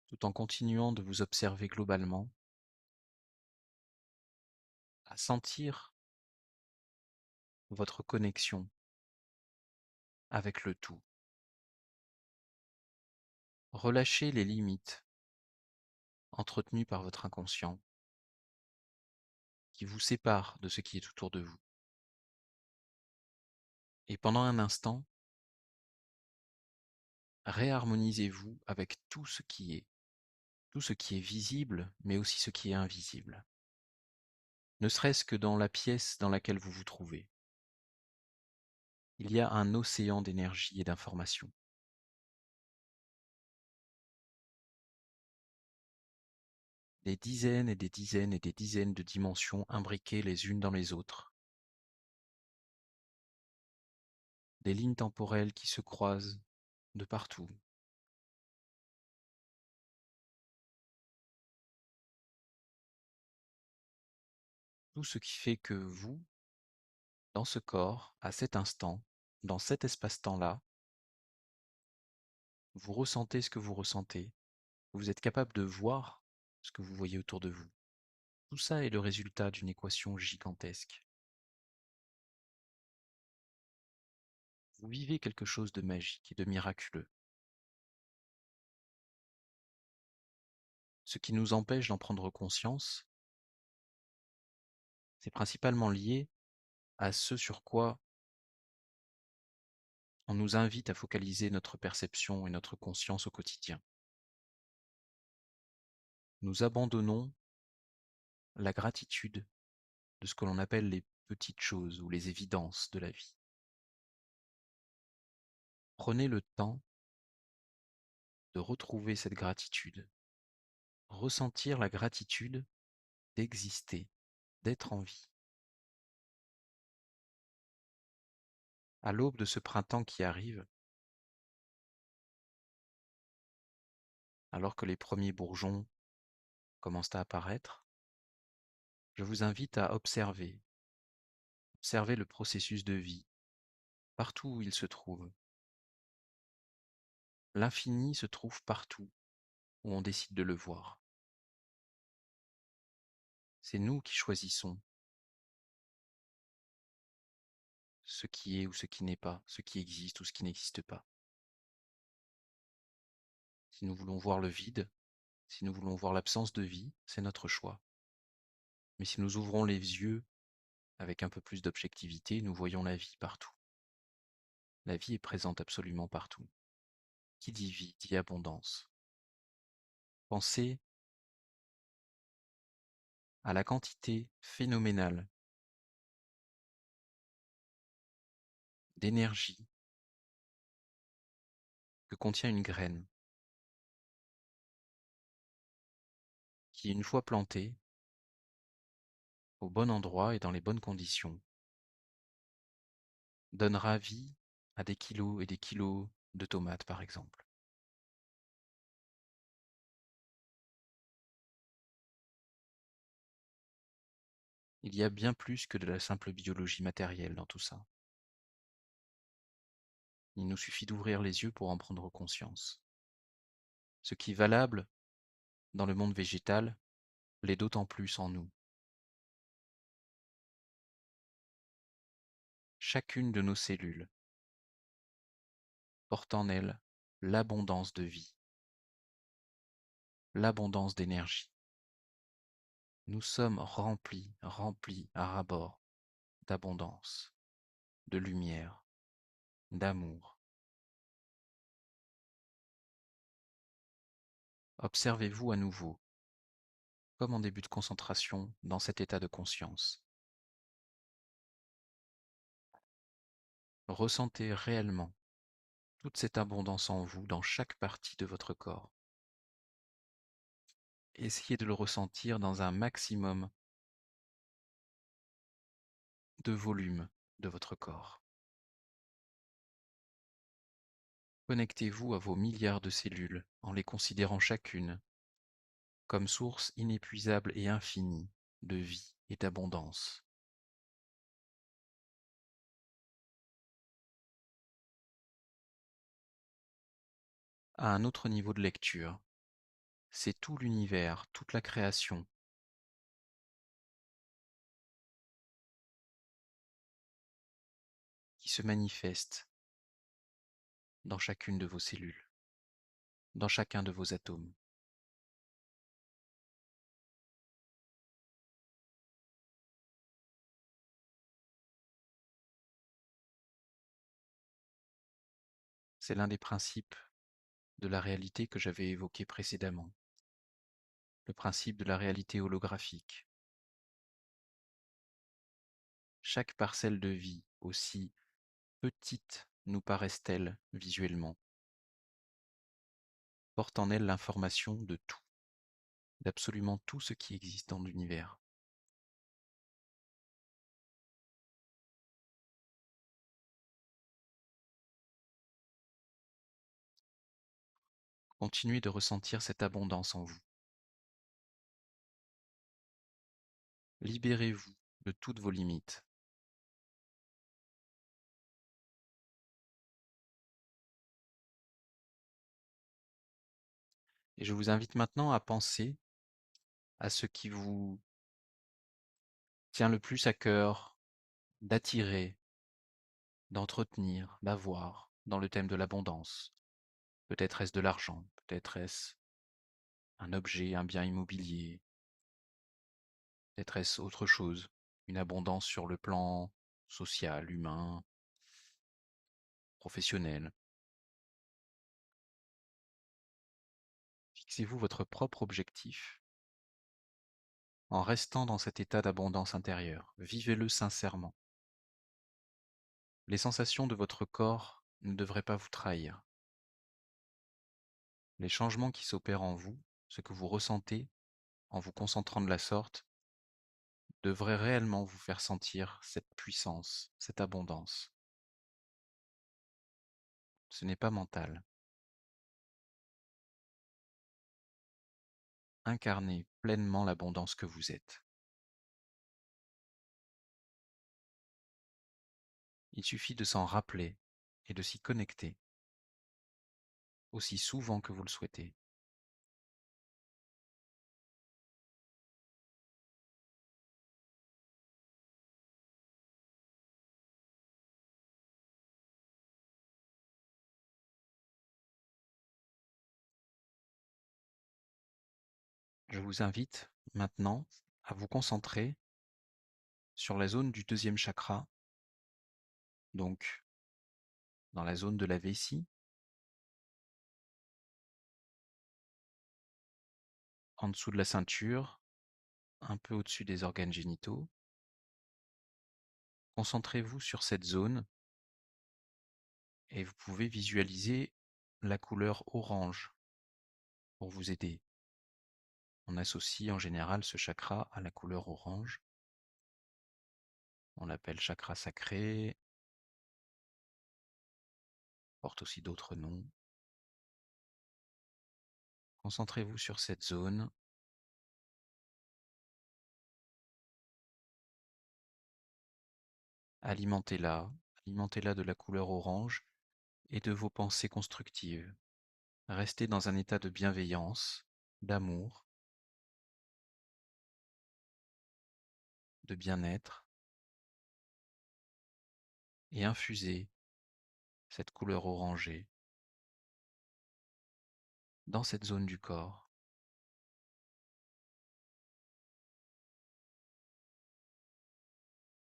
tout en continuant de vous observer globalement, à sentir votre connexion avec le tout. Relâchez les limites entretenues par votre inconscient qui vous séparent de ce qui est autour de vous. Et pendant un instant, réharmonisez-vous avec tout ce qui est visible, mais aussi ce qui est invisible. Ne serait-ce que dans la pièce dans laquelle vous vous trouvez. Il y a un océan d'énergie et d'information. Des dizaines et des dizaines et des dizaines de dimensions imbriquées les unes dans les autres. Des lignes temporelles qui se croisent de partout. Tout ce qui fait que vous, dans ce corps, à cet instant, dans cet espace-temps-là, vous ressentez ce que vous ressentez. Vous êtes capable de voir ce que vous voyez autour de vous. Tout ça est le résultat d'une équation gigantesque. Vous vivez quelque chose de magique et de miraculeux. Ce qui nous empêche d'en prendre conscience, c'est principalement lié à ce sur quoi on nous invite à focaliser notre perception et notre conscience au quotidien. Nous abandonnons la gratitude de ce que l'on appelle les petites choses ou les évidences de la vie. Prenez le temps de retrouver cette gratitude, ressentir la gratitude d'exister, d'être en vie. À l'aube de ce printemps qui arrive, alors que les premiers bourgeons commencent à apparaître, je vous invite à observer le processus de vie, partout où il se trouve. L'infini se trouve partout où on décide de le voir. C'est nous qui choisissons ce qui est ou ce qui n'est pas, ce qui existe ou ce qui n'existe pas. Si nous voulons voir le vide, si nous voulons voir l'absence de vie, c'est notre choix. Mais si nous ouvrons les yeux avec un peu plus d'objectivité, nous voyons la vie partout. La vie est présente absolument partout. Qui dit vie dit abondance. Pensez à la quantité phénoménale d'énergie que contient une graine qui, une fois plantée, au bon endroit et dans les bonnes conditions, donnera vie à des kilos et des kilos de tomates, par exemple. Il y a bien plus que de la simple biologie matérielle dans tout ça. Il nous suffit d'ouvrir les yeux pour en prendre conscience. Ce qui est valable dans le monde végétal l'est d'autant plus en nous. Chacune de nos cellules porte en elle l'abondance de vie, l'abondance d'énergie. Nous sommes remplis à ras-bord d'abondance, de lumière, d'amour. Observez-vous à nouveau, comme en début de concentration, dans cet état de conscience. Ressentez réellement toute cette abondance en vous dans chaque partie de votre corps. Essayez de le ressentir dans un maximum de volume de votre corps. Connectez-vous à vos milliards de cellules en les considérant chacune comme source inépuisable et infinie de vie et d'abondance. À un autre niveau de lecture, c'est tout l'univers, toute la création qui se manifeste dans chacune de vos cellules, dans chacun de vos atomes. C'est l'un des principes de la réalité que j'avais évoqué précédemment, le principe de la réalité holographique. Chaque parcelle de vie, aussi petite nous paraisse-t-elle visuellement, porte en elle l'information de tout, d'absolument tout ce qui existe dans l'univers. Continuez de ressentir cette abondance en vous. Libérez-vous de toutes vos limites. Et je vous invite maintenant à penser à ce qui vous tient le plus à cœur d'attirer, d'entretenir, d'avoir dans le thème de l'abondance. Peut-être est-ce de l'argent, peut-être est-ce un objet, un bien immobilier, peut-être est-ce autre chose, une abondance sur le plan social, humain, professionnel. Fixez-vous votre propre objectif en restant dans cet état d'abondance intérieure. Vivez-le sincèrement. Les sensations de votre corps ne devraient pas vous trahir. Les changements qui s'opèrent en vous, ce que vous ressentez en vous concentrant de la sorte, devraient réellement vous faire sentir cette puissance, cette abondance. Ce n'est pas mental. Incarnez pleinement l'abondance que vous êtes. Il suffit de s'en rappeler et de s'y connecter aussi souvent que vous le souhaitez. Je vous invite maintenant à vous concentrer sur la zone du deuxième chakra, donc dans la zone de la vessie, en dessous de la ceinture, un peu au-dessus des organes génitaux. Concentrez-vous sur cette zone et vous pouvez visualiser la couleur orange pour vous aider. On associe en général ce chakra à la couleur orange. On l'appelle chakra sacré, porte aussi d'autres noms. Concentrez-vous sur cette zone. Alimentez-la, alimentez-la de la couleur orange et de vos pensées constructives. Restez dans un état de bienveillance, d'amour, de bien-être et infusez cette couleur orangée dans cette zone du corps.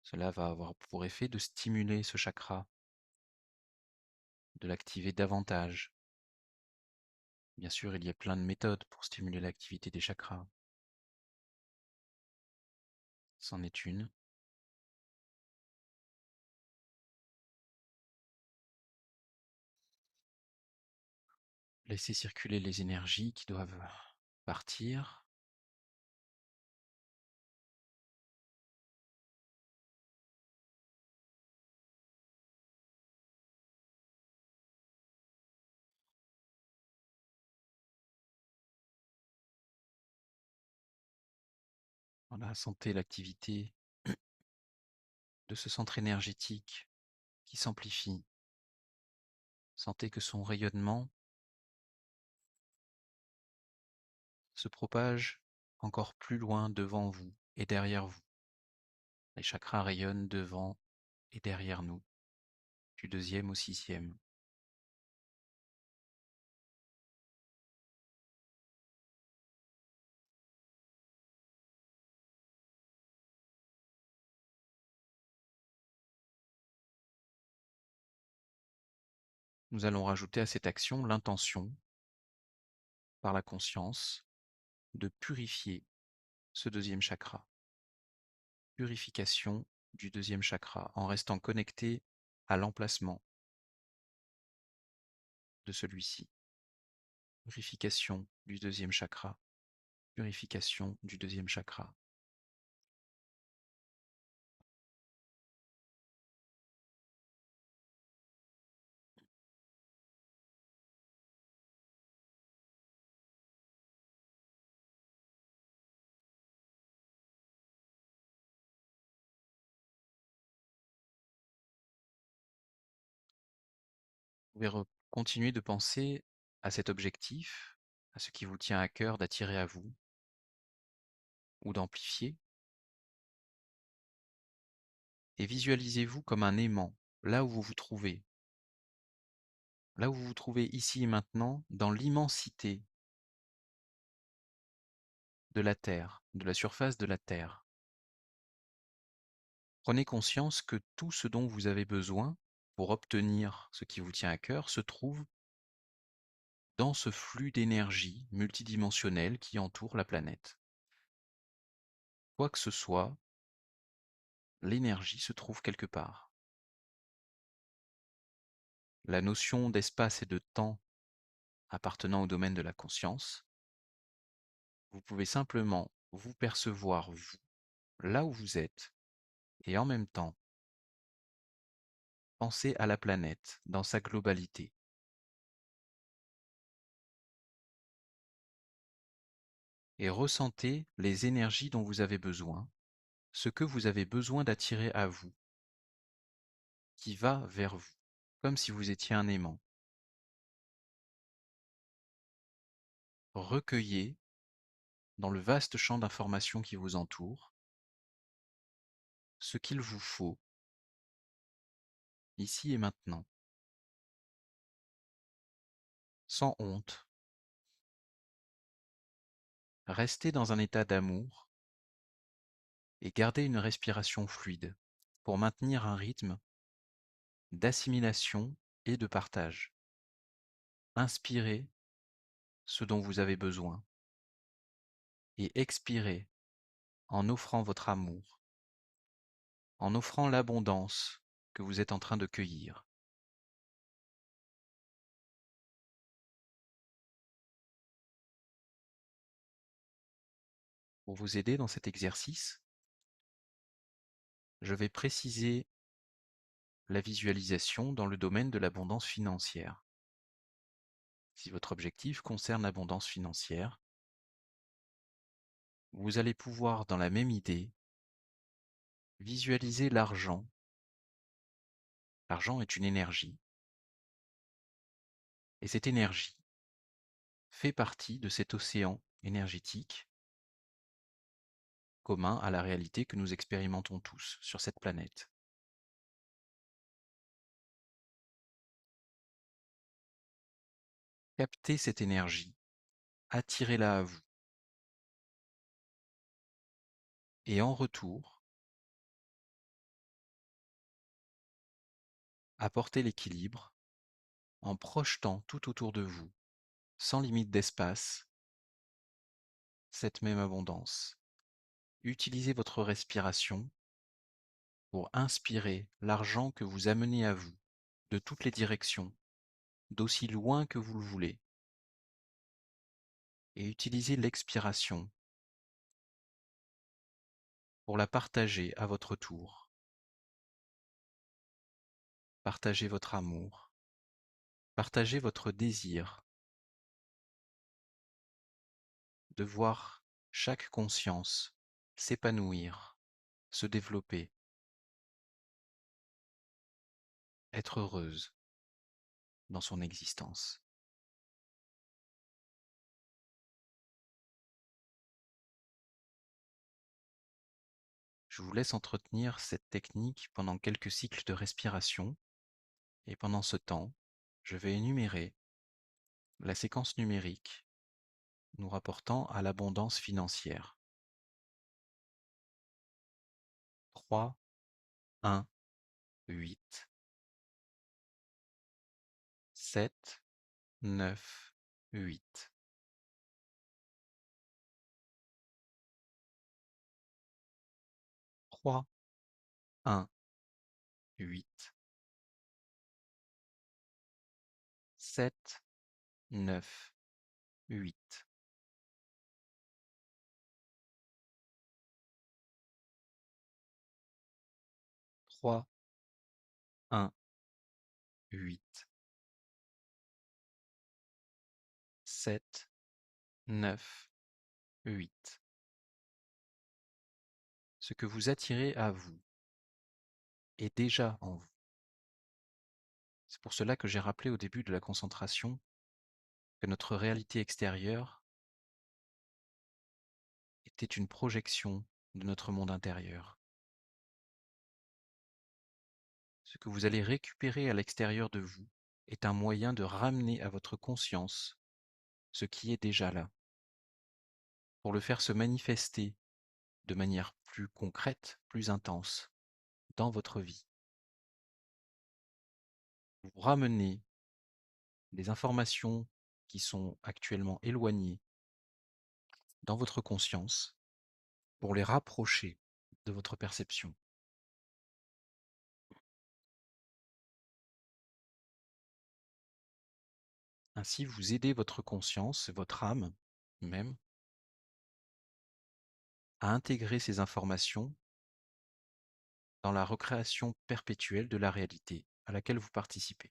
Cela va avoir pour effet de stimuler ce chakra, de l'activer davantage. Bien sûr, il y a plein de méthodes pour stimuler l'activité des chakras. C'en est une. Laissez circuler les énergies qui doivent partir. Voilà, sentez l'activité de ce centre énergétique qui s'amplifie. Sentez que son rayonnement se propage encore plus loin devant vous et derrière vous. Les chakras rayonnent devant et derrière nous, du deuxième au sixième. Nous allons rajouter à cette action l'intention, par la conscience, de purifier ce deuxième chakra. Purification du deuxième chakra en restant connecté à l'emplacement de celui-ci. Purification du deuxième chakra. Purification du deuxième chakra. Vous pouvez continuer de penser à cet objectif, à ce qui vous tient à cœur d'attirer à vous ou d'amplifier. Et visualisez-vous comme un aimant, là où vous vous trouvez. Là où vous vous trouvez ici et maintenant, dans l'immensité de la Terre, de la surface de la Terre. Prenez conscience que tout ce dont vous avez besoin pour obtenir ce qui vous tient à cœur se trouve dans ce flux d'énergie multidimensionnel qui entoure la planète. Quoi que ce soit, l'énergie se trouve quelque part. La notion d'espace et de temps appartenant au domaine de la conscience, vous pouvez simplement vous percevoir, vous, là où vous êtes, et en même temps, penser à la planète dans sa globalité. Et ressentez les énergies dont vous avez besoin, ce que vous avez besoin d'attirer à vous, qui va vers vous, comme si vous étiez un aimant. Recueillez dans le vaste champ d'informations qui vous entoure ce qu'il vous faut, ici et maintenant, sans honte. Restez dans un état d'amour et gardez une respiration fluide pour maintenir un rythme d'assimilation et de partage. Inspirez ce dont vous avez besoin et expirez en offrant votre amour, en offrant l'abondance que vous êtes en train de cueillir. Pour vous aider dans cet exercice, je vais préciser la visualisation dans le domaine de l'abondance financière. Si votre objectif concerne l'abondance financière, vous allez pouvoir, dans la même idée, visualiser l'argent. L'argent est une énergie, et cette énergie fait partie de cet océan énergétique commun à la réalité que nous expérimentons tous sur cette planète. Captez cette énergie, attirez-la à vous, et en retour, apportez l'équilibre en projetant tout autour de vous, sans limite d'espace, cette même abondance. Utilisez votre respiration pour inspirer l'argent que vous amenez à vous, de toutes les directions, d'aussi loin que vous le voulez, et utilisez l'expiration pour la partager à votre tour. Partagez votre amour, partagez votre désir de voir chaque conscience s'épanouir, se développer, être heureuse dans son existence. Je vous laisse entretenir cette technique pendant quelques cycles de respiration et pendant ce temps, je vais énumérer la séquence numérique nous rapportant à l'abondance financière. 3, 1, 8, 7, 9, 8. 3, 1, 8, 7, 9, 8. 3, 1, 8, 7, 9, 8. Ce que vous attirez à vous est déjà en vous. C'est pour cela que j'ai rappelé au début de la concentration que notre réalité extérieure était une projection de notre monde intérieur. Ce que vous allez récupérer à l'extérieur de vous est un moyen de ramener à votre conscience ce qui est déjà là, pour le faire se manifester de manière plus concrète, plus intense dans votre vie. vous ramenez des informations qui sont actuellement éloignées dans votre conscience pour les rapprocher de votre perception. Ainsi, vous aidez votre conscience, votre âme même, à intégrer ces informations dans la recréation perpétuelle de la réalité à laquelle vous participez.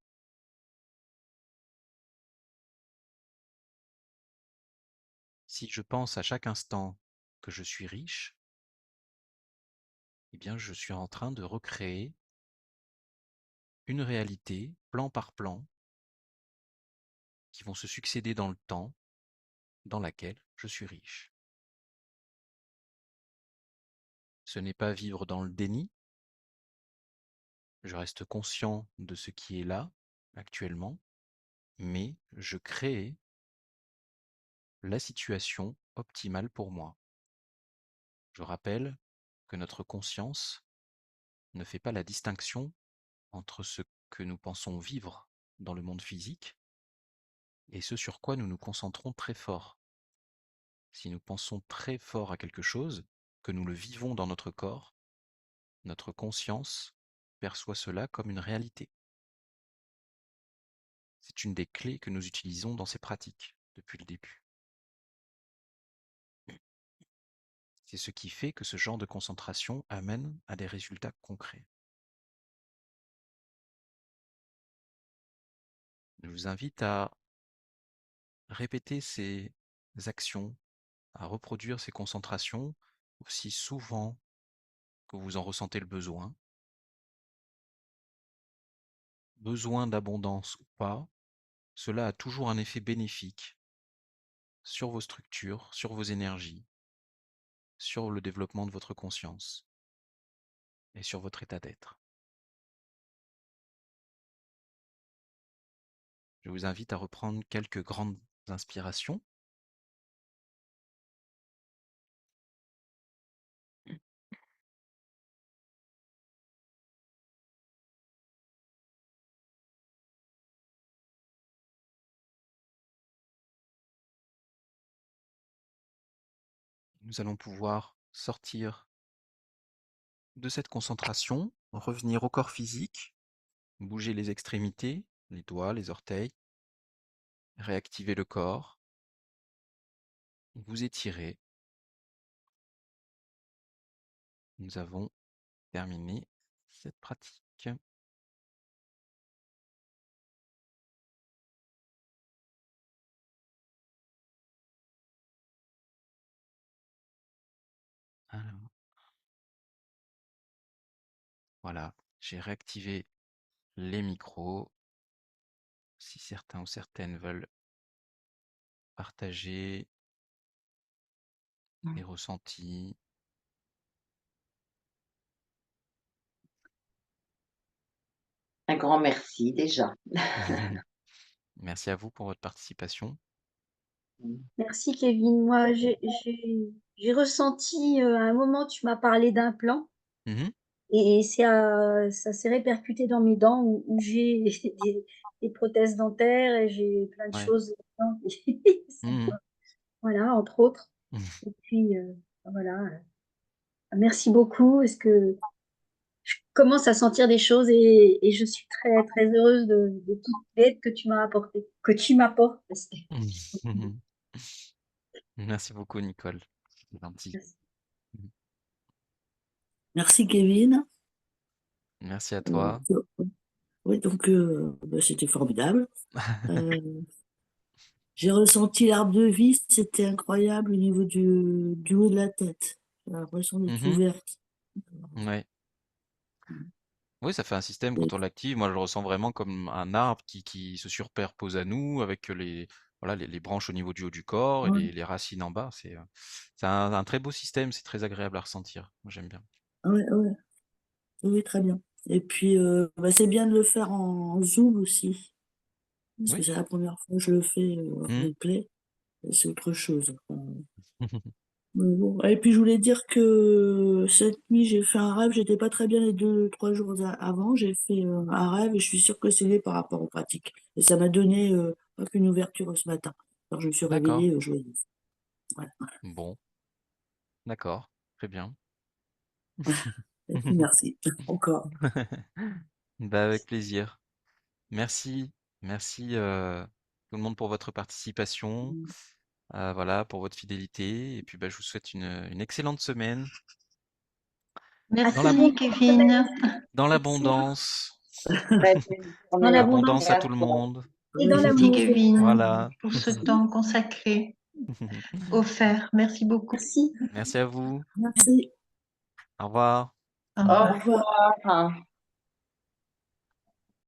Si je pense à chaque instant que je suis riche, eh bien je suis en train de recréer une réalité, plan par plan, qui vont se succéder dans le temps, dans laquelle je suis riche. Ce n'est pas vivre dans le déni, je reste conscient de ce qui est là, actuellement, mais je crée la situation optimale pour moi. Je rappelle que notre conscience ne fait pas la distinction entre ce que nous pensons vivre dans le monde physique et ce sur quoi nous nous concentrons très fort. Si nous pensons très fort à quelque chose, que nous le vivons dans notre corps, notre conscience perçoit cela comme une réalité. C'est une des clés que nous utilisons dans ces pratiques depuis le début. C'est ce qui fait que ce genre de concentration amène à des résultats concrets. Je vous invite à répéter ces actions, à reproduire ces concentrations aussi souvent que vous en ressentez le besoin. Besoin d'abondance ou pas, cela a toujours un effet bénéfique sur vos structures, sur vos énergies, sur le développement de votre conscience et sur votre état d'être. Je vous invite à reprendre quelques grandes inspirations. Nous allons pouvoir sortir de cette concentration, revenir au corps physique, bouger les extrémités, les doigts, les orteils, réactiver le corps, vous étirer. Nous avons terminé cette pratique. Alors, voilà, j'ai réactivé les micros. Si certains ou certaines veulent partager des ressentis. Un grand merci déjà. Merci à vous pour votre participation. Merci Kevin. Moi, j'ai ressenti à un moment, tu m'as parlé d'un plan Mmh. et ça s'est répercuté dans mes dents où j'ai des prothèses dentaires et j'ai plein de Ouais. choses dedans. Mmh. Voilà, entre autres. Et puis, voilà. Merci beaucoup. Est-ce que je commence à sentir des choses et je suis très, très heureuse de toute l'aide que tu m'as apportée, que tu m'apportes. Parce que... Merci beaucoup Nicole, c'est gentil. Merci. Merci Kevin. Merci à toi. Oui, donc c'était formidable. J'ai ressenti l'arbre de vie, c'était incroyable au niveau du haut de la tête. J'ai l'impression d'être Mmh. ouverte. Ouais. Oui, ça fait un système quand on l'active. Moi, je le ressens vraiment comme un arbre qui se superpose à nous avec voilà, les branches au niveau du haut du corps et Ouais. les racines en bas. C'est un très beau système, c'est très agréable à ressentir. Moi, j'aime bien. Ouais, ouais. Oui, très bien. Et puis, c'est bien de le faire en Zoom aussi, parce que Oui. c'est la première fois que je le fais en Mmh. replay, et c'est autre chose. Enfin, Mais bon. Et puis je voulais dire que cette nuit, j'ai fait un rêve, j'étais pas très bien les 2, 3 jours avant, j'ai fait un rêve et je suis sûre que c'est lié par rapport aux pratiques. Et ça m'a donné une ouverture ce matin. Alors je me suis D'accord. réveillée joyeuse. Voilà. Bon, d'accord. Très bien. Et puis merci encore. Bah, avec plaisir. Merci. Merci, tout le monde pour votre participation, voilà, pour votre fidélité et puis, bah, je vous souhaite une excellente semaine À dans tout le l'ab monde. Merci Kevin. dans Merci. l'abondance. Très bonne Dans journée. l'abondance Abondance à tout le Merci. monde. et dans Merci l'amour. Kevin Voilà. pour ce temps consacré, offert. Merci beaucoup. Merci. Merci à vous. Merci. Au revoir. Au Au revoir. Au revoir. revoir.